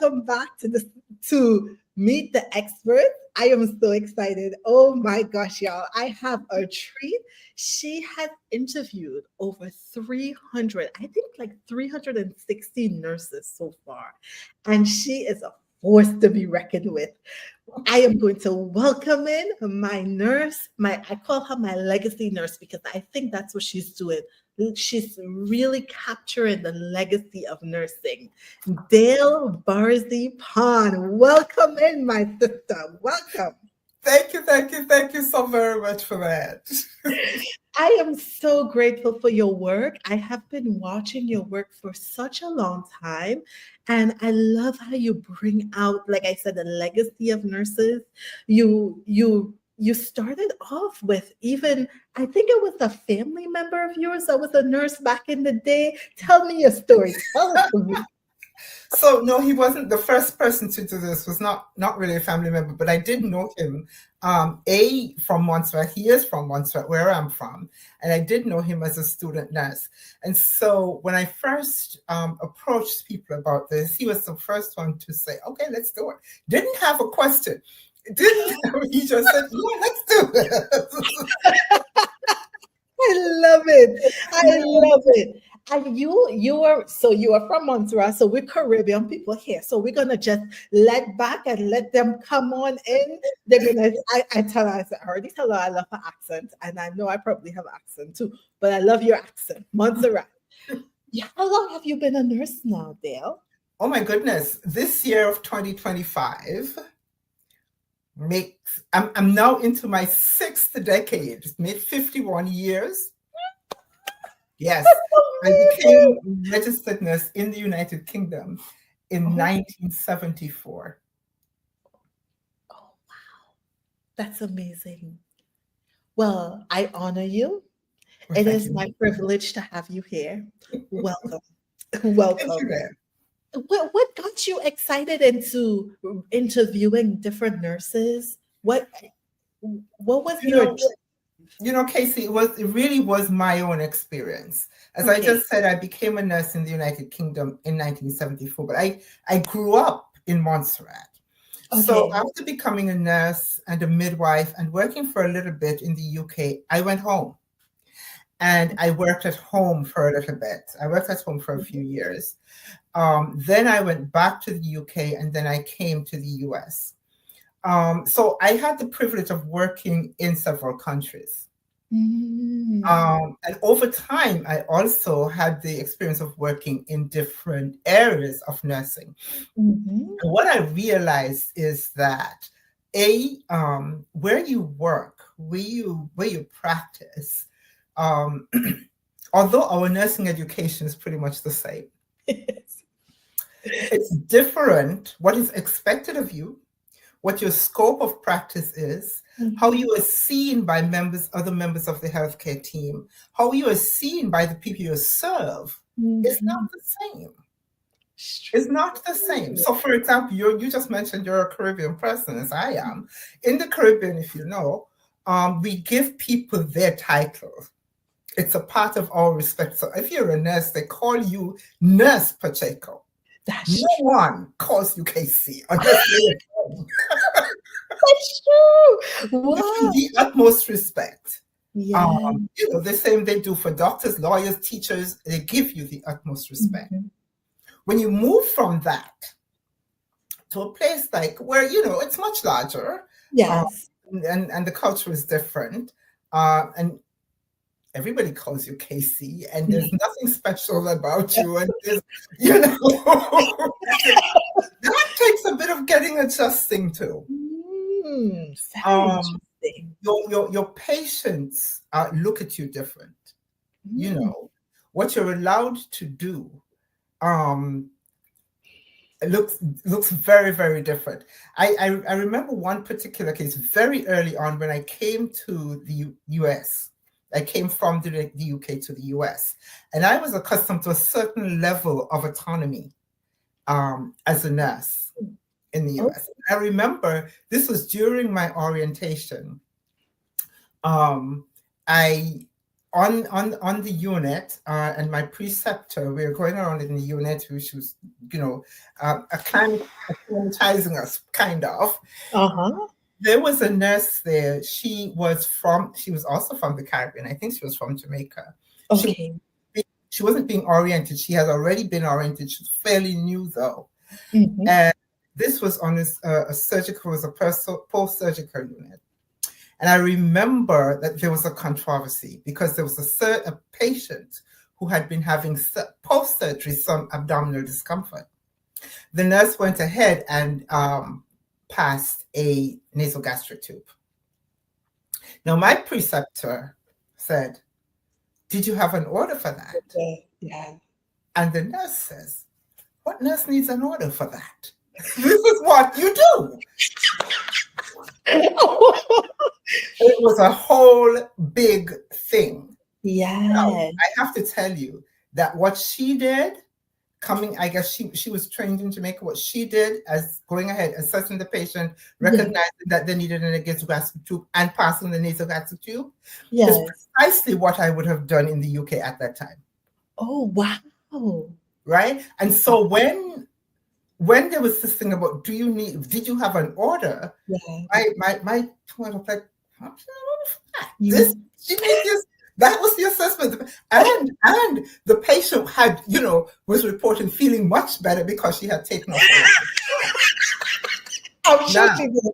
welcome back to Meet the Expert. I am so excited. Oh my gosh, y'all. I have a treat. She has interviewed over 300, I think like 360 nurses so far. And she is a force to be reckoned with. I am going to welcome in my nurse. I call her my legacy nurse because I think that's what she's doing. She's really capturing the legacy of nursing. Dale Barzey Pond, welcome in, my sister. Welcome. Thank you so very much for that. I am so grateful for your work. I have been watching your work for such a long time. And I love how you bring out, like I said, the legacy of nurses. You started off with even, I think it was a family member of yours that was a nurse back in the day. Tell me your story. Tell it to me. So no, he wasn't the first person to do this. Was not really a family member, but I did know him. From Montserrat. He is from Montserrat, where I'm from, and I did know him as a student nurse. And so when I first approached people about this, he was the first one to say, "Okay, let's do it." Didn't have a question. He just said, "Yeah, let's do it." I love it. I love it. And you are from Montserrat, so we're Caribbean people here. So we're gonna just let back and let them come on in. They're gonna I already tell her I love her accent, and I know I probably have accent too, but I love your accent, Montserrat. Yeah, how long have you been a nurse now, Dale? Oh my goodness. This year of 2025 I'm now into my sixth decade. Made 51 years. Yes, I became a registered nurse in the United Kingdom in 1974. Oh, wow. That's amazing. Well, I honor you. It is my privilege to have you here. Welcome. Welcome. What got you excited into interviewing different nurses? What was your Casey, it really was my own experience. As I just said, I became a nurse in the United Kingdom in 1974, but I grew up in Montserrat. So after becoming a nurse and a midwife and working for a little bit in the UK, I went home. And I worked at home for a little bit. I worked at home for a few years. Then I went back to the UK, and then I came to the US. So I had the privilege of working in several countries. And over time, I also had the experience of working in different areas of nursing. And what I realized is that where you work, where you practice, although our nursing education is pretty much the same, it's different what is expected of you, what your scope of practice is, how you are seen by other members of the healthcare team, how you are seen by the people you serve is not the same. It's not the same. So, for example, you just mentioned you're a Caribbean person, as I am. In the Caribbean, if you know, we give people their title. It's a part of our respect. So if you're a nurse, they call you Nurse Pacheco. No one calls you Casey. That's true. Wow. The utmost respect. Yeah. The same they do for doctors, lawyers, teachers. They give you the utmost respect. When you move from that to a place like where, it's much larger. Yes. And the culture is different. And everybody calls you Casey, and there's nothing special about you. And that takes a bit of getting adjusting to. Your patients look at you different. What you're allowed to do it looks very, very different. I remember one particular case very early on when I came to the US. I came from the UK to the US, and I was accustomed to a certain level of autonomy as a nurse in the US. I remember this was during my orientation. I on the unit, and my preceptor, we were going around in the unit, which was, acclimatizing us, kind of. Uh-huh. There was a nurse there. She was also from the Caribbean. I think she was from Jamaica. Okay. She wasn't being oriented. She had already been oriented. She's fairly new though. Mm-hmm. And this was on a surgical, was a post-surgical unit. And I remember that there was a controversy because there was a patient who had been having post-surgery some abdominal discomfort. The nurse went ahead and passed a nasogastric tube. Now, my preceptor said, "Did you have an order for that?" Yeah. And the nurse says, "What nurse needs an order for that? This is what you do." It was a whole big thing. Yeah. Now, I have to tell you that what she did, I guess she was trained in Jamaica. What she did as going ahead, assessing the patient, recognizing that they needed a nasogastric tube and passing the nasogastric tube, is precisely what I would have done in the UK at that time. Oh, wow. Right? And so when there was this thing about, did you have an order? Yeah. My point was like, that was the assessment. And the patient had, was reporting feeling much better because she had taken off I'm sure she did.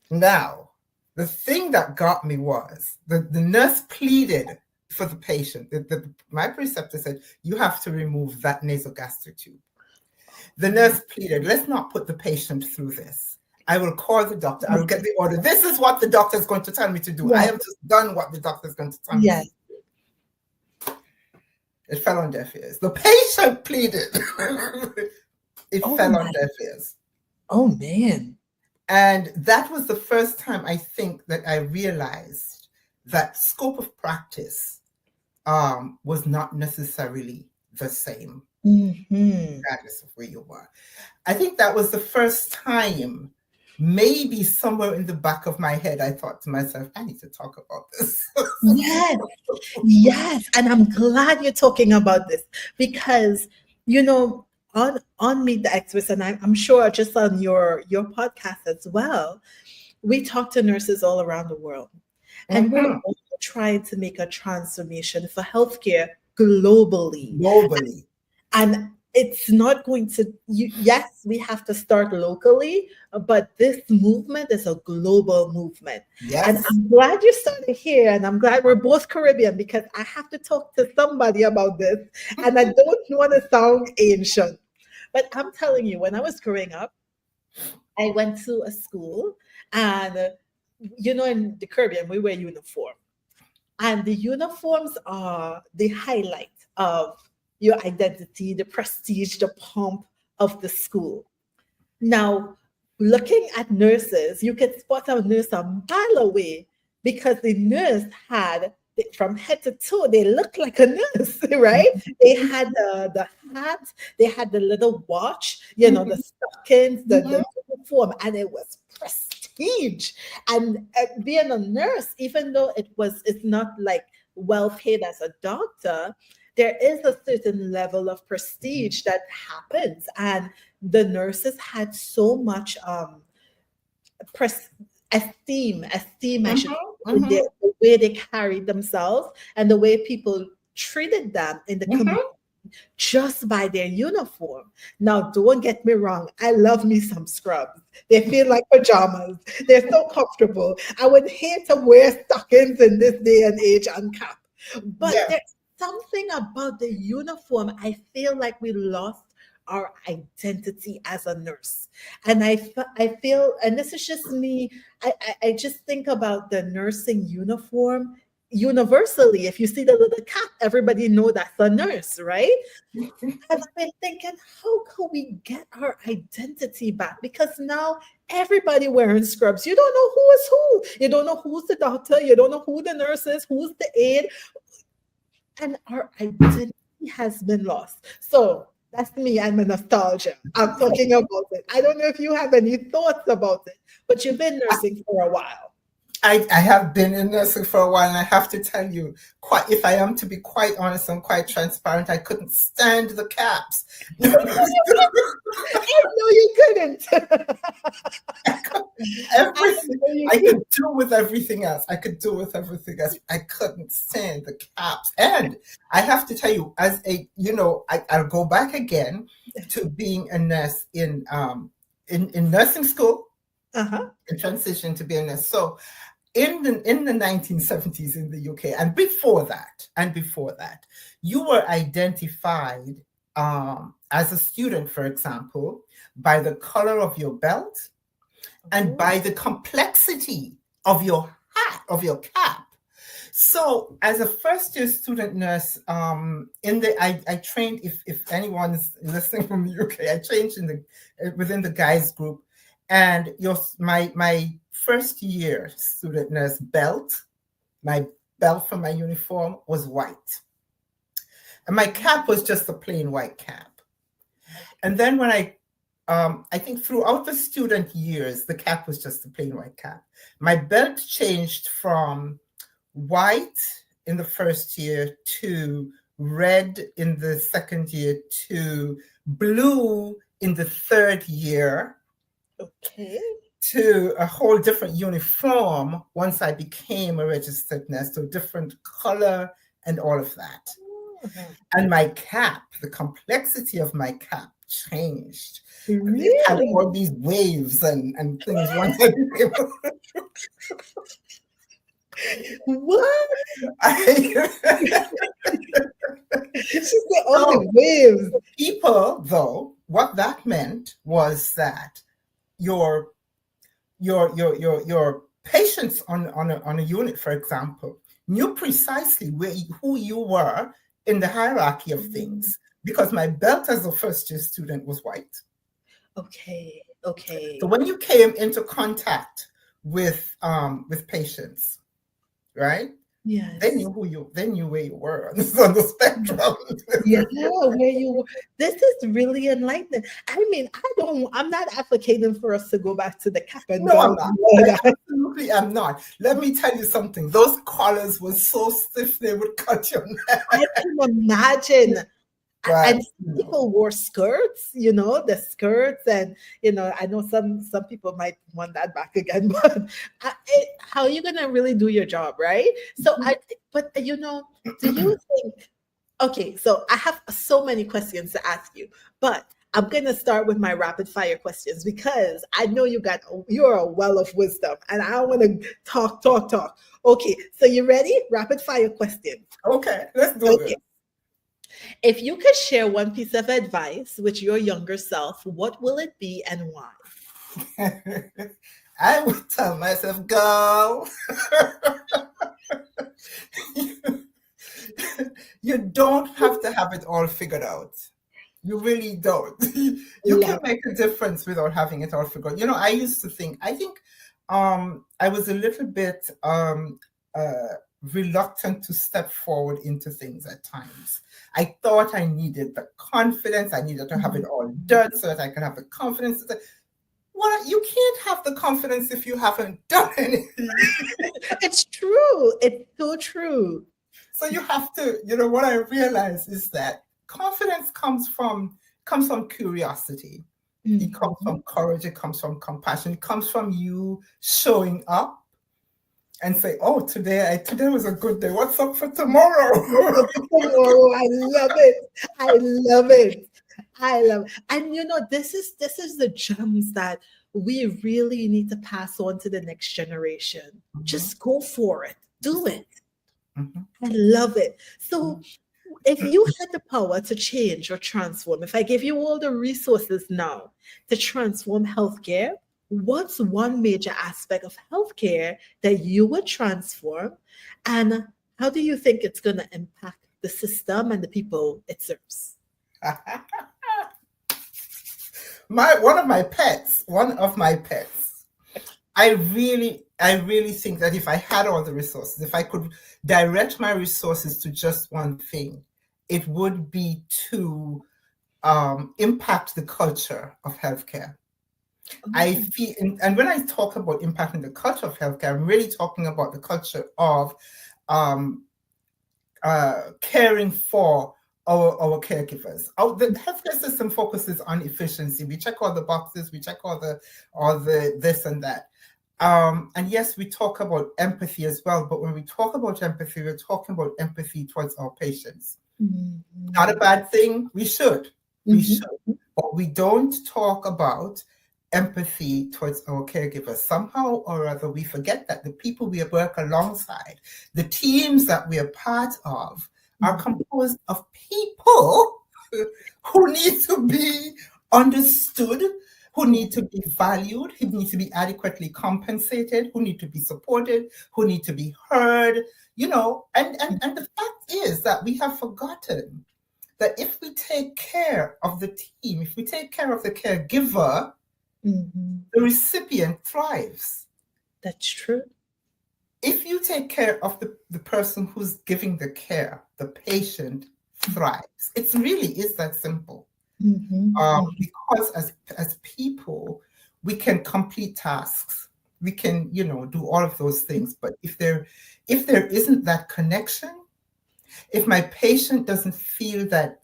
Now, the thing that got me was the nurse pleaded for the patient. My preceptor said, "You have to remove that nasogastric tube." The nurse pleaded, "Let's not put the patient through this. I will call the doctor. I will get the order. This is what the doctor is going to tell me to do. I have just done what the doctor is going to tell me to do." It fell on deaf ears. The patient pleaded. It fell on deaf ears. Oh, man. And that was the first time I think that I realized that scope of practice was not necessarily the same, regardless of where you were. I think that was the first time, maybe somewhere in the back of my head, I thought to myself, I need to talk about this. Yes. And I'm glad you're talking about this because, on Meet the Experts, and I'm sure just on your podcast as well, we talk to nurses all around the world. And we're also trying to make a transformation for healthcare globally. And it's not going to, yes, we have to start locally, but this movement is a global movement. Yes. And I'm glad you started here, and I'm glad we're both Caribbean because I have to talk to somebody about this, and I don't want to sound ancient. But I'm telling you, when I was growing up, I went to a school, and, in the Caribbean, we wear uniform. And the uniforms are the highlight of your identity, the prestige, the pomp of the school. Now, looking at nurses, you can spot a nurse a mile away because the nurse had, from head to toe, they looked like a nurse, right? They had the hat, they had the little watch, the stockings, the uniform, and it was prestige. And being a nurse, even though it's not like well paid as a doctor, there is a certain level of prestige that happens. And the nurses had so much esteem, I should say, the way they carried themselves and the way people treated them in the community just by their uniform. Now, don't get me wrong. I love me some scrubs. They feel like pajamas. They're so comfortable. I would hate to wear stockings in this day and age and cap. But there's something about the uniform. I feel like we lost our identity as a nurse. And I feel, and this is just me, I just think about the nursing uniform universally. If you see the little cap, everybody know that's a nurse, right? And I've been thinking, how can we get our identity back? Because now everybody wearing scrubs. You don't know who is who. You don't know who's the doctor. You don't know who the nurse is, who's the aide. And our identity has been lost. So that's me. I'm a nostalgia. I'm talking about it. I don't know if you have any thoughts about it, but you've been nursing for a while. I have been in nursing for a while, and I have to tell you, quite if I am to be quite honest and quite transparent, I couldn't stand the caps. No, you couldn't. Everything You I couldn't. could do with everything else. I couldn't stand the caps. And I have to tell you, as a I'll go back again to being a nurse in nursing school, and transition to being a nurse. So in the 1970s in the UK, and before that, you were identified as a student, for example, by the color of your belt and by the complexity of your hat, of your cap. So as a first year student nurse, I trained, if anyone's listening from the UK, I trained within the guys group, and my first year student nurse my belt for my uniform was white. And my cap was just a plain white cap. And then when I think throughout the student years, the cap was just a plain white cap. My belt changed from white in the first year to red in the second year to blue in the third year. Okay. To a whole different uniform once I became a registered nurse, so different color and all of that. And my cap, the complexity of my cap changed. Really? It had all these waves and things once I became What? She said all the waves. People, though, what that meant was that your patients on a unit, for example, knew precisely who you were in the hierarchy of things, because my belt as a first year student was white. Okay. So when you came into contact with patients, right? Yes. They knew where you were on the spectrum. Yeah, where you were. This is really enlightening. I mean, I'm not advocating for us to go back to the cap and No, I'm gown. not. I absolutely am not. Let me tell you something. Those collars were so stiff they would cut your neck. I can imagine. But, and people wore skirts, the skirts, and I know some people might want that back again, but how are you gonna really do your job, right? So do you think? Okay, so I have so many questions to ask you, but I'm gonna start with my rapid fire questions because I know you're a well of wisdom, and I want to talk. Okay, so you ready? Rapid fire question. Okay, let's do it. If you could share one piece of advice with your younger self, what will it be and why? I would tell myself, girl, you don't have to have it all figured out. You really don't. You can make a difference without having it all figured out. I used to think, I was a little bit reluctant to step forward into things at times. I thought I needed the confidence. I needed to have it all done so that I could have the confidence. Well, you can't have the confidence if you haven't done anything. It's true. It's so true. So you have to, what I realized is that confidence comes from curiosity. Mm-hmm. It comes from courage. It comes from compassion. It comes from you showing up and say, "Oh, today was a good day. What's up for tomorrow?" I love it. And this is the gems that we really need to pass on to the next generation. Mm-hmm. Just go for it. Do it. Mm-hmm. I love it. So if you had the power to change or transform, if I give you all the resources now to transform healthcare, what's one major aspect of healthcare that you would transform? And how do you think it's going to impact the system and the people it serves? One of my pets. I really think that if I had all the resources, if I could direct my resources to just one thing, it would be to impact the culture of healthcare. I feel, and when I talk about impacting the culture of healthcare, I'm really talking about the culture of um, caring for our caregivers. The healthcare system focuses on efficiency. We check all the boxes, we check all the this and that. And yes, we talk about empathy as well, but when we talk about empathy, we're talking about empathy towards our patients. Not a bad thing. We should. But we don't talk about empathy towards our caregivers. Somehow or other, we forget that the people we work alongside, the teams that we are part of, are composed of people who need to be understood, who need to be valued, who need to be adequately compensated, who need to be supported, who need to be heard, and the fact is that we have forgotten that if we take care of the team, if we take care of the caregiver, the recipient thrives. That's true. If you take care of the person who's giving the care, the patient thrives. It really is that simple. Because as people, we can complete tasks. We can, do all of those things. But if there isn't that connection, if my patient doesn't feel that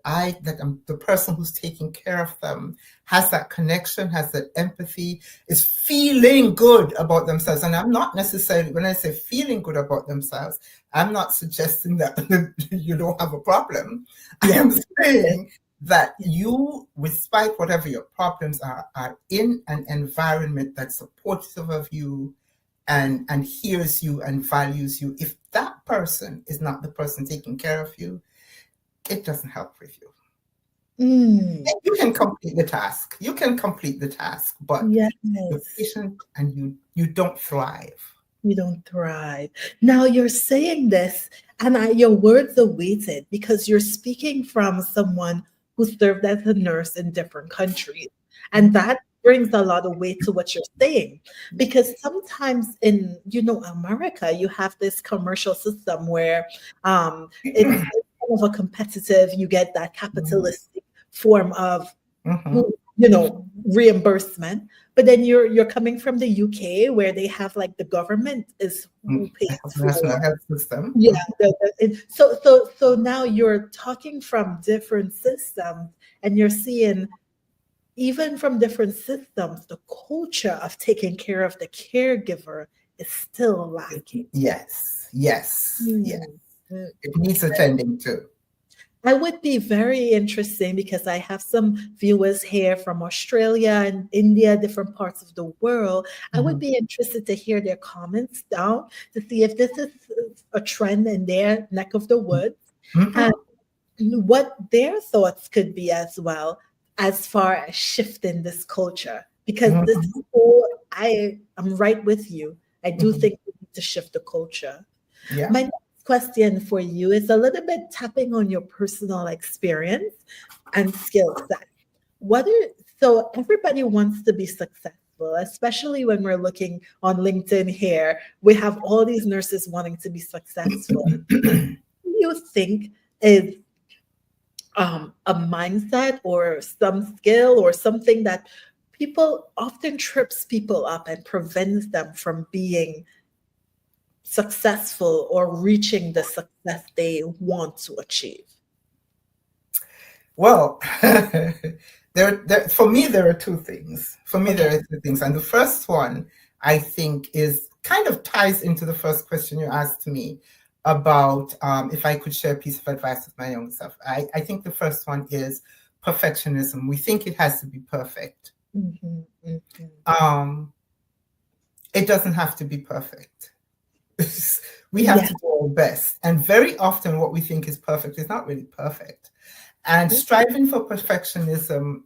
I'm the person who's taking care of them, has that connection, has that empathy, is feeling good about themselves. And I'm not necessarily, when I say feeling good about themselves, I'm not suggesting that you don't have a problem. I am saying that you, despite whatever your problems are in an environment that's supportive of you, and hears you and values you. If that person is not the person taking care of you, it doesn't help with you. You can complete the task. But the patient and you don't thrive. You don't thrive. Now you're saying this, and your words are weighted because you're speaking from someone who served as a nurse in different countries. And that brings a lot of weight to what you're saying, because sometimes in America you have this commercial system where it's kind of a competitive, you get that capitalistic form of reimbursement, but then you're coming from the UK where they have like the government is who pays for national health system. So now you're talking from different systems, and you're seeing even from different systems, the culture of taking care of the caregiver is still lacking. Yes. It needs attending to. I would be very interesting because I have some viewers here from Australia and India, different parts of the world. I would be interested to hear their comments down to see if this is a trend in their neck of the woods and what their thoughts could be as well, as far as shifting this culture, because this is I'm right with you. I do think we need to shift the culture. My next question for you is a little bit tapping on your personal experience and skill set. So everybody wants to be successful, especially when we're looking on LinkedIn here. We have all these nurses wanting to be successful. What do you think is a mindset or some skill or something that people often trips people up and prevents them from being successful or reaching the success they want to achieve? Well, for me, there are two things. And the first one, I think, is kind of ties into the first question you asked me about if I could share a piece of advice with my own self. I think the first one is perfectionism. We think it has to be perfect. It doesn't have to be perfect. We have to do our best. And very often what we think is perfect is not really perfect. And striving for perfectionism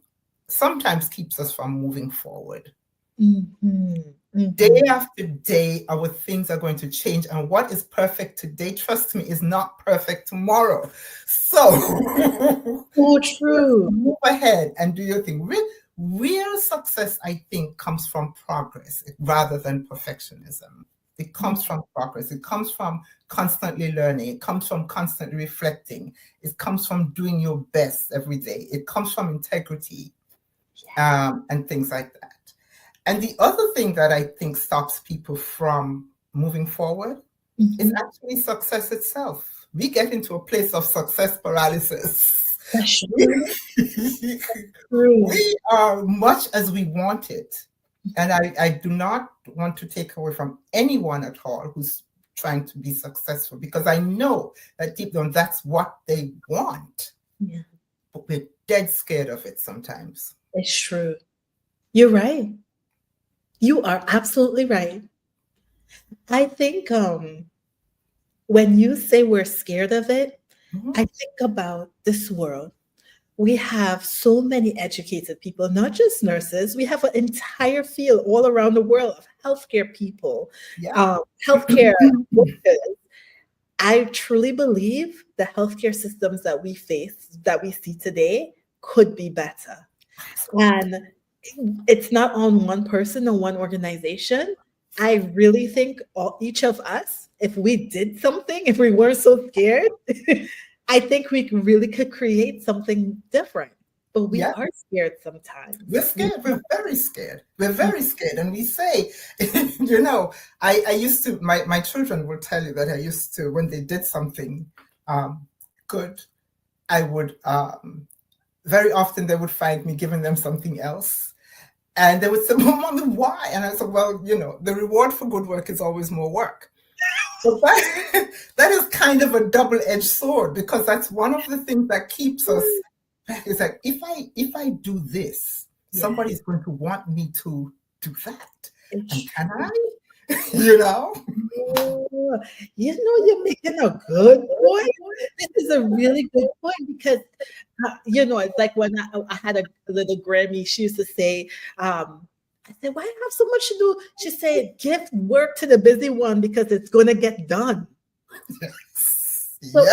sometimes keeps us from moving forward. Day after day, our things are going to change. And what is perfect today, trust me, is not perfect tomorrow. So true. Move ahead and do your thing. Real success, I think, comes from progress rather than perfectionism. It comes from progress. It comes from constantly learning. It comes from constantly reflecting. It comes from doing your best every day. It comes from integrity. and things like that. And the other thing that I think stops people from moving forward is actually success itself. We get into a place of success paralysis. That's true. We are much as we want it. And I do not want to take away from anyone at all who's trying to be successful, because I know that deep down that's what they want. Yeah. But we're dead scared of it sometimes. It's true. You're right. You are absolutely right. I think when you say we're scared of it, I think about this world. We have so many educated people, not just nurses. We have an entire field all around the world of healthcare people, healthcare workers. I truly believe the healthcare systems that we face, that we see today, could be better. And it's not on one person or one organization. I really think each of us, if we did something, if we weren't so scared, I think we really could create something different. But we are scared sometimes. We're scared. We're very scared. We're very scared. And we say, you know, I used to, my children will tell you that I used to, when they did something good, I would, very often they would find me giving them something else. And they would say, well, Mommy, why? And I said, well, you know, the reward for good work is always more work. So that is kind of a double-edged sword, because that's one of the things that keeps us back. It's like, if I do this, somebody's going to want me to do that. And can I? You know? You know, you're making a good point. This is a really good point, because, you know, it's like when I had a little Grammy, she used to say, I said, why do you have so much to do? She said, give work to the busy one, because it's going to get done. So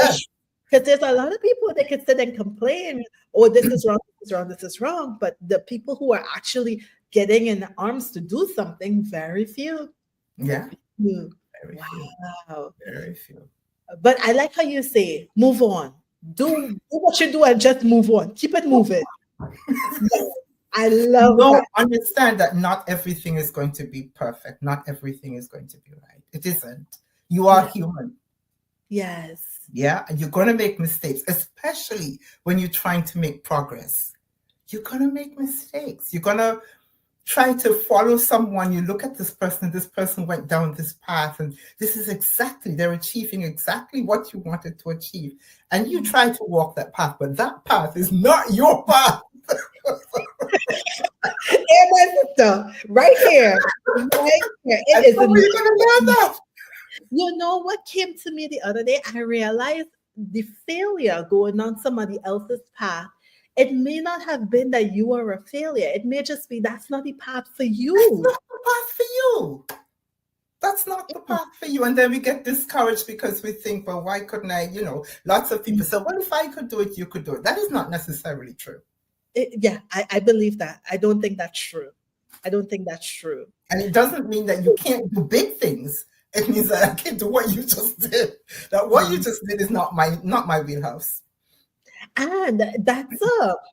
because there's a lot of people that can sit and complain, oh, this is wrong, this is wrong, this is wrong. But the people who are actually getting in the arms to do something, very few. Yeah. Very few. Very few. But I like how you say, move on. Do what you do and just move on. Keep it moving. I love that. Understand that not everything is going to be perfect. Not everything is going to be right. It isn't. You are human. Yes. Yeah. And you're going to make mistakes, especially when you're trying to make progress. You're going to make mistakes. You're going to try to follow someone. You look at this person went down this path, and this is exactly, they're achieving exactly what you wanted to achieve. And you try to walk that path, but that path is not your path. Hey, my sister, right here. It is. You know what came to me the other day? I realized the failure going on somebody else's path. It may not have been that you are a failure. It may just be that's not the path for you. That's not the path for you. That's not the path for you. And then we get discouraged because we think, well, why couldn't I? You know, lots of people say, well, if I could do it, you could do it. That is not necessarily true. I believe that. I don't think that's true. And it doesn't mean that you can't do big things. It means that I can't do what you just did. That what you just did is not my wheelhouse. And that's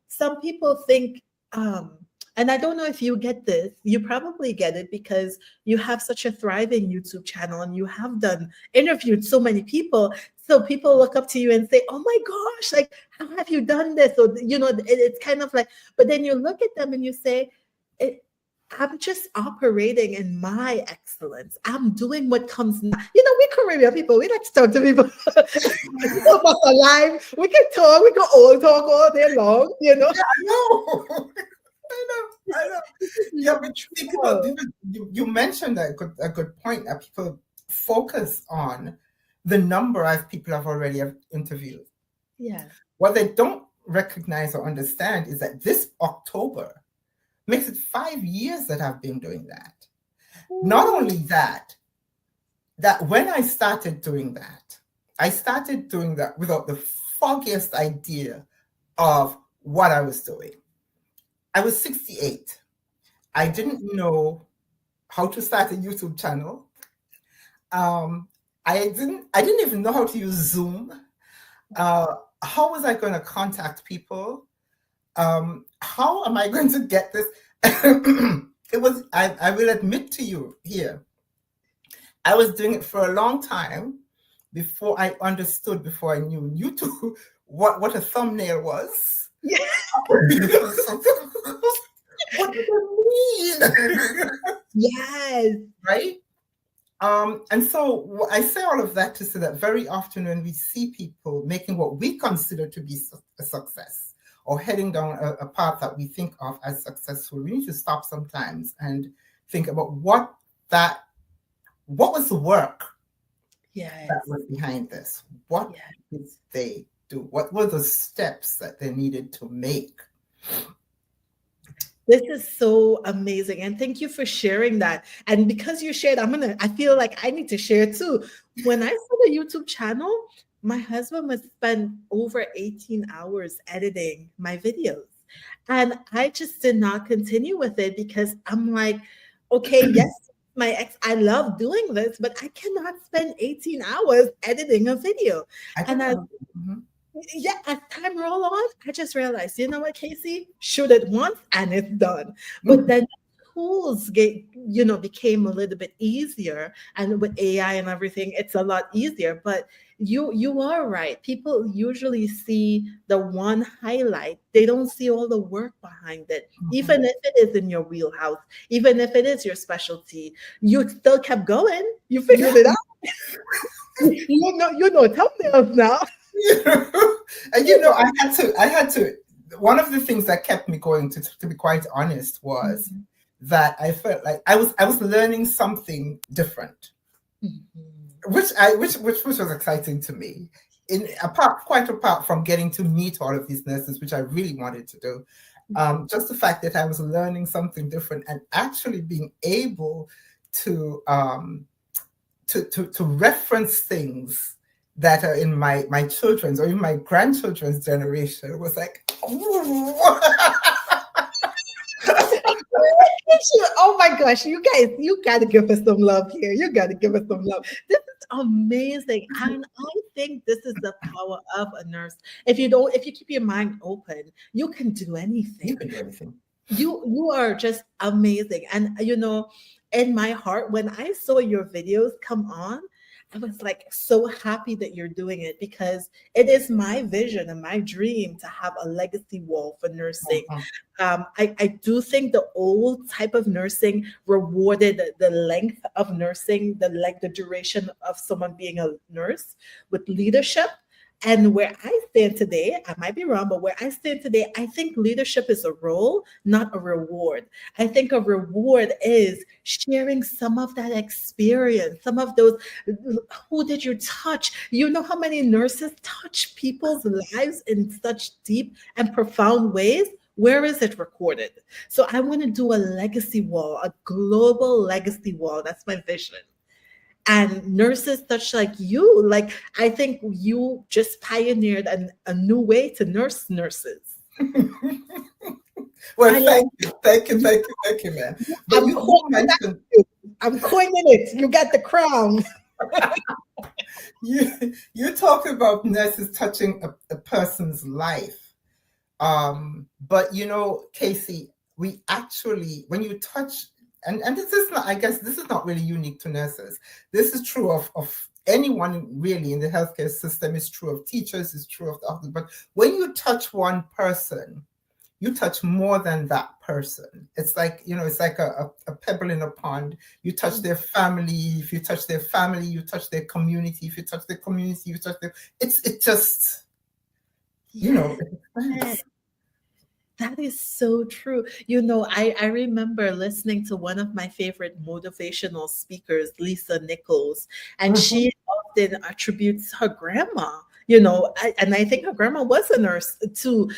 some people think, and I don't know if you get this, you probably get it because you have such a thriving YouTube channel and you have interviewed so many people. So people look up to you and say, oh my gosh, like, how have you done this? Or, you know, it's kind of like, but then you look at them and you say, I'm just operating in my excellence. I'm doing what comes now. You know, we Caribbean people, we like to talk to people. Some of us are alive. We can talk, we can all talk all day long, you know. Yeah, I know. Yeah, but people, you mentioned a good point that people focus on the number of people I've already interviewed. Yeah. What they don't recognize or understand is that this October makes it 5 years that I've been doing that. Not only that when I started doing that without the foggiest idea of what I was doing. I was 68. I didn't know how to start a YouTube channel. I didn't even know how to use Zoom. How was I going to contact people? how am I going to get this? It was, I will admit to you here, I was doing it for a long time before I understood, before I knew YouTube, what a thumbnail was. Yeah. What does it mean? Yes. Right? And so I say all of that to say that very often when we see people making what we consider to be a success or heading down a path that we think of as successful, we need to stop sometimes and think about what was the work that was behind this? What did they do? What were the steps that they needed to make? This is so amazing. And thank you for sharing that. And because you shared, I feel like I need to share too. When I saw the YouTube channel, my husband would spend over 18 hours editing my videos. And I just did not continue with it because I'm like, okay, yes, my ex, I love doing this, but I cannot spend 18 hours editing a video. And yeah, as time roll on, I just realized, you know what, Casey, shoot it once and it's done. But then tools became a little bit easier, and with AI and everything, it's a lot easier. But you are right. People usually see the one highlight. They don't see all the work behind it. Even if it is in your wheelhouse, even if it is your specialty, you still kept going. You figured it out. you know thumbnails now. And I had to. One of the things that kept me going, to be quite honest, was that I felt like I was learning something different, which was exciting to me. Quite apart from getting to meet all of these nurses, which I really wanted to do, just the fact that I was learning something different and actually being able to reference things that are in my children's or even my grandchildren's generation was like, oh my gosh, you guys, you got to give us some love here. You got to give us some love. This is amazing. And I think this is the power of a nurse. If you keep your mind open, you can do anything. You can do anything. You are just amazing. And in my heart, when I saw your videos come on, I was like so happy that you're doing it, because it is my vision and my dream to have a legacy wall for nursing. I do think the old type of nursing rewarded the length of nursing, the duration of someone being a nurse with leadership. And where I stand today, I might be wrong, but where I stand today, I think leadership is a role, not a reward. I think a reward is sharing some of that experience, some of those, who did you touch? You know how many nurses touch people's lives in such deep and profound ways? Where is it recorded? So I want to do a legacy wall, a global legacy wall. That's my vision. And nurses such like you, like, I think you just pioneered a new way to nurse nurses. Well, thank you, man. But I'm coining it. You got the crown. you talk about nurses touching a person's life. But Casey, we actually, when you touch, and this is not, I guess this is not really unique to nurses. This is true of anyone really in the healthcare system. It's true of teachers, it's true of doctors. But when you touch one person, you touch more than that person. It's like, it's like a pebble in a pond. You touch their family. If you touch their family, you touch their community. If you touch their community, you touch their, it just, That is so true. I remember listening to one of my favorite motivational speakers, Lisa Nichols, and she often attributes her grandma, and I think her grandma was a nurse, to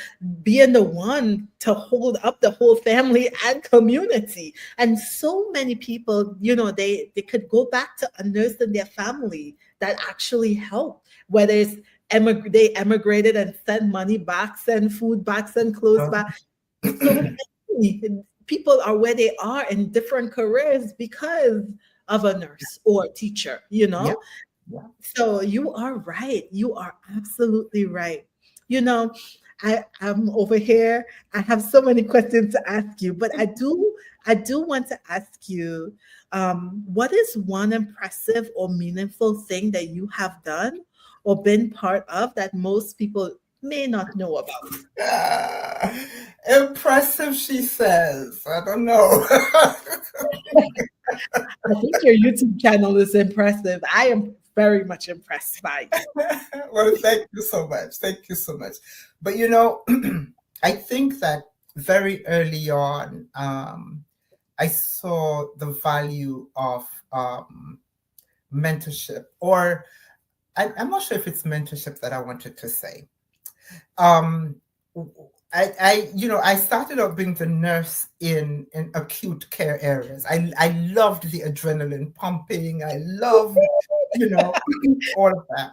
being the one to hold up the whole family and community. And so many people, they could go back to a nurse in their family that actually helped, whether it's they emigrated and sent money back, send food back, send clothes back. So many people are where they are in different careers because of a nurse or teacher, Yeah. So you are right. You are absolutely right. I'm over here. I have so many questions to ask you, but I do want to ask you, what is one impressive or meaningful thing that you have done or been part of that most people may not know about? Ah, impressive, she says. I don't know. I think your YouTube channel is impressive. I am very much impressed by you. Well, thank you so much. Thank you so much. But I think that very early on, I saw the value of mentorship, or I'm not sure if it's mentorship that I wanted to say. Um, I started out being the nurse in acute care areas. I loved the adrenaline pumping. I loved, all of that.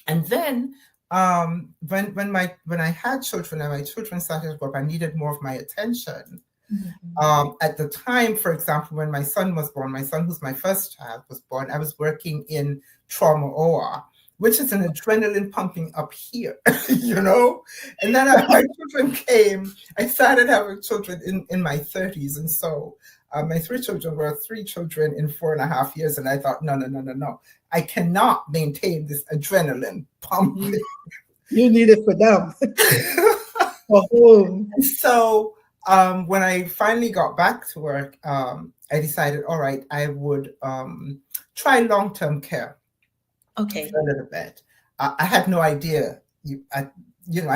And then when I had children and my children started to grow up, I needed more of my attention. At the time, for example, when my son was born, my son, who's my first child, was born, I was working in trauma OR, which is an adrenaline pumping up here, And then my children came. I started having children in my 30s. And so my three children were three children in 4.5 years. And I thought, no. I cannot maintain this adrenaline pumping. You need it for them. For whom? So when I finally got back to work, I decided, all right, I would try long-term care. Okay. For a little bit. I had no idea. I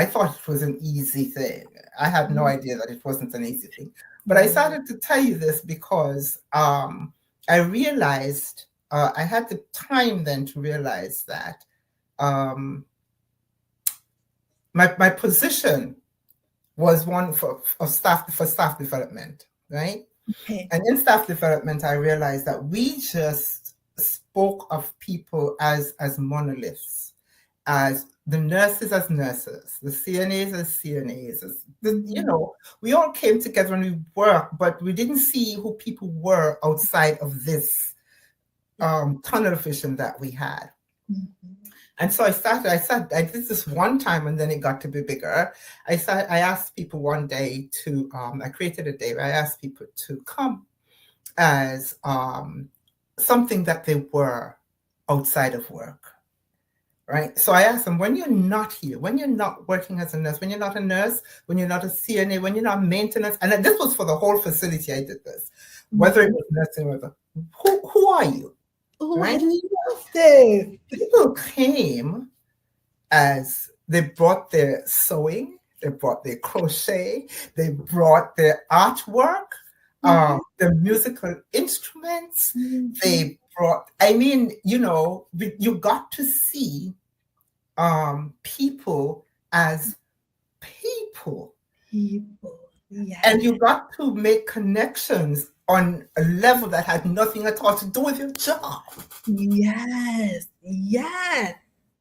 thought it was an easy thing. I had no idea that it wasn't an easy thing. But I started to tell you this because I realized I had the time then to realize that my position was one for staff development, right? Okay. And in staff development, I realized that we just spoke of people as monoliths, as the nurses as nurses, the CNAs as CNAs, we all came together and we worked, but we didn't see who people were outside of this tunnel vision that we had. And so I did this one time and then it got to be bigger. I asked people one day I created a day where I asked people to come as something that they were outside of work, right? So I asked them, when you're not here, when you're not working as a nurse, when you're not a nurse, when you're not a CNA, when you're not maintenance, and this was for the whole facility I did this, whether it was nursing or whatever, who are you? Oh, right? I love this. People came as they brought their sewing, they brought their crochet, they brought their artwork, the musical instruments, they brought, you got to see people as people. Yes. And you got to make connections on a level that had nothing at all to do with your job. Yes.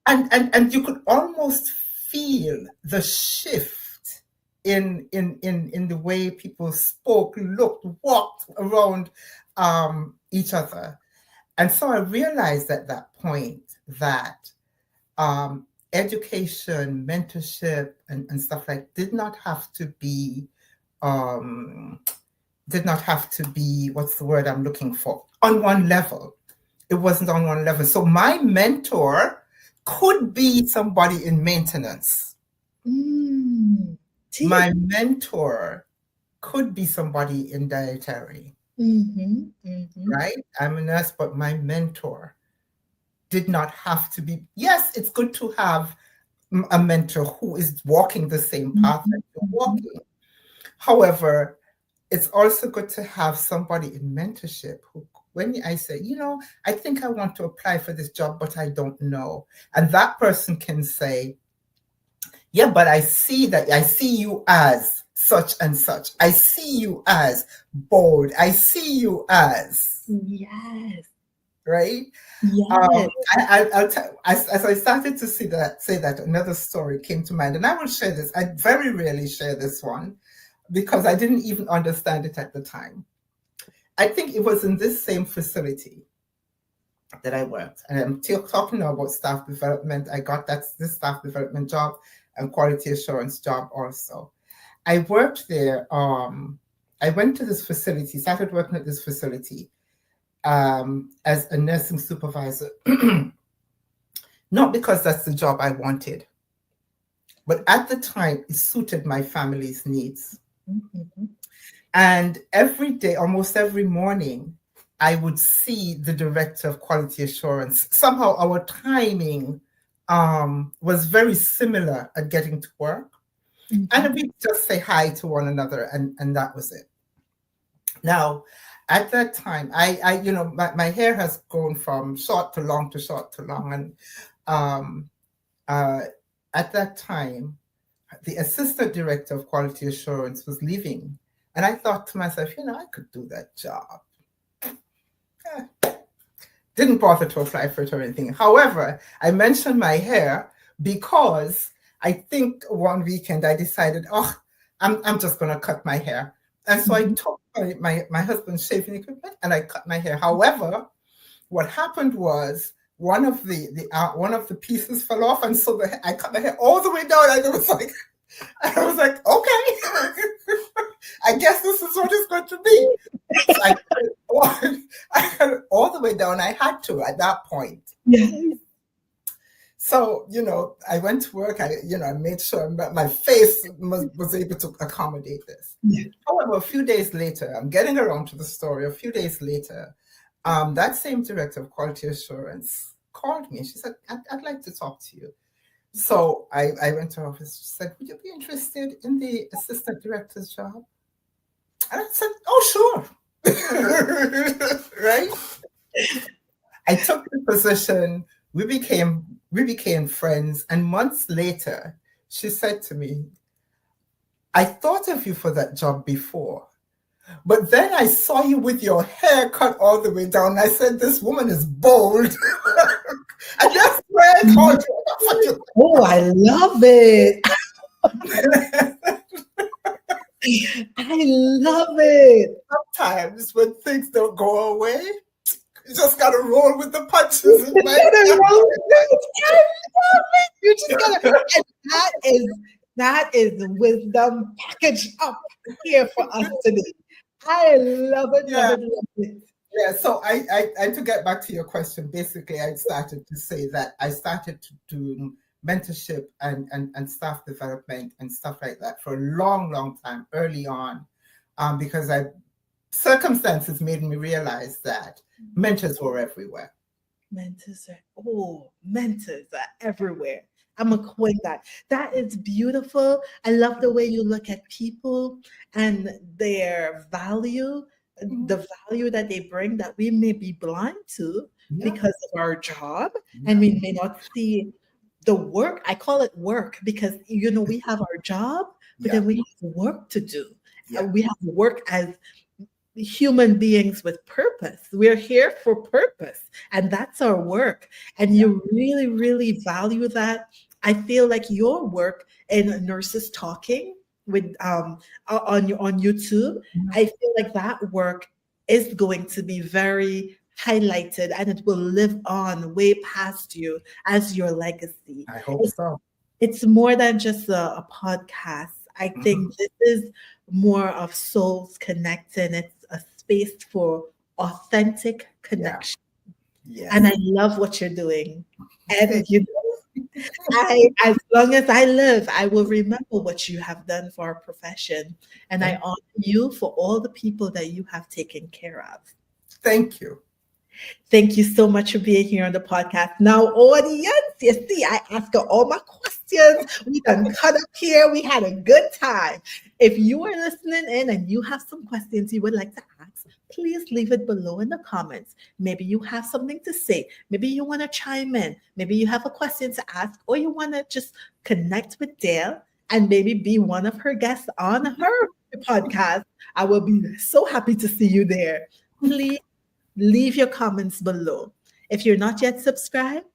And you could almost feel the shift in the way people spoke, looked, walked around each other. And so I realized at that point that education, mentorship, and stuff like did not have to be what's the word I'm looking for, on one level. It wasn't on one level. So my mentor could be somebody in maintenance. My mentor could be somebody in dietary. Right? I'm a nurse, but my mentor did not have to be. Yes, it's good to have a mentor who is walking the same path that you're walking. However, it's also good to have somebody in mentorship who, when I say, I think I want to apply for this job, but I don't know. And that person can say, yeah, but I see you as such and such. I see you as bold. I see you as. Yes. Right? Yes. As I started to say that, another story came to mind. And I will share this. I very rarely share this one, because I didn't even understand it at the time. I think it was in this same facility that I worked. And I'm talking now about staff development. I got this staff development job quality assurance job also. I worked there. I went to this facility, started working at this facility as a nursing supervisor, not because that's the job I wanted, but at the time it suited my family's needs. Mm-hmm. And every day, almost every morning, I would see the director of quality assurance. Somehow our timing was very similar at getting to work. Mm-hmm. And we just say hi to one another, and that was it. Now, at that time, I you know, my hair has grown from short to long to short to long. And at that time, the assistant director of quality assurance was leaving. And I thought to myself, you know, I could do that job. Didn't bother to apply for it or anything. However, I mentioned my hair because I think one weekend I decided, I'm just going to cut my hair. And so I took my husband's shaving equipment and I cut my hair. However, what happened was one of the pieces fell off, and so I cut my hair all the way down. And I was like, okay, I guess this is what it's going to be. So I cut it all the way down. I had to at that point. Yes. So, you know, I went to work. I made sure my face was able to accommodate this. Yeah. However, a few days later, I'm getting around to the story. A few days later, that same director of quality assurance called me. She said, I'd like to talk to you. So I went to her office. She said, would you be interested in the assistant director's job? And I said, oh, sure. Right? I took the position. We became friends. And months later, she said to me, I thought of you for that job before, but then I saw you with your hair cut all the way down. And I said, this woman is bold. And that's where I called you. Oh, I love it. I love it. Sometimes when things don't go away, you just got to roll with the punches. I love it. You just got to. That is wisdom packaged up here for us today. I love it. Yeah. Love it. Yeah, so I to get back to your question, basically I started to say that I started to do mentorship and staff development and stuff like that for a long time early on, because circumstances made me realize that mentors were everywhere. Mentors are everywhere. I'm going to coin that. That is beautiful. I love the way you look at people and their value. The value that they bring that we may be blind to because of our job, and we may not see the work. I call it work because, you know, we have our job, but then we have work to do. We have work as human beings with purpose. We're here for purpose, and that's our work. And you really, really value that. I feel like your work in Nurses Talking with on YouTube, I feel like that work is going to be very highlighted, and it will live on way past you as your legacy. I hope so. It's more than just a podcast. I think this is more of souls connecting. It's a space for authentic connection. Yes. And I love what you're doing. And you know, as long as I live, I will remember what you have done for our profession. And I honor you for all the people that you have taken care of. Thank you. Thank you so much for being here on the podcast. Now, audience, you see, I asked her all my questions. We done cut up here. We had a good time. If you are listening in and you have some questions you would like to ask, please leave it below in the comments. Maybe you have something to say. Maybe you want to chime in. Maybe you have a question to ask, or you want to just connect with Dale and maybe be one of her guests on her podcast. I will be so happy to see you there. Please leave your comments below. If you're not yet subscribed,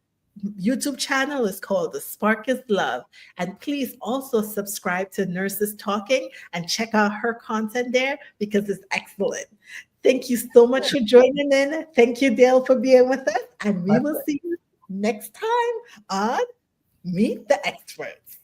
YouTube channel is called The Spark is Love. And please also subscribe to Nurses Talking and check out her content there because it's excellent. Thank you so much for joining in. Thank you, Dale, for being with us. And we will see you next time on Meet the Experts.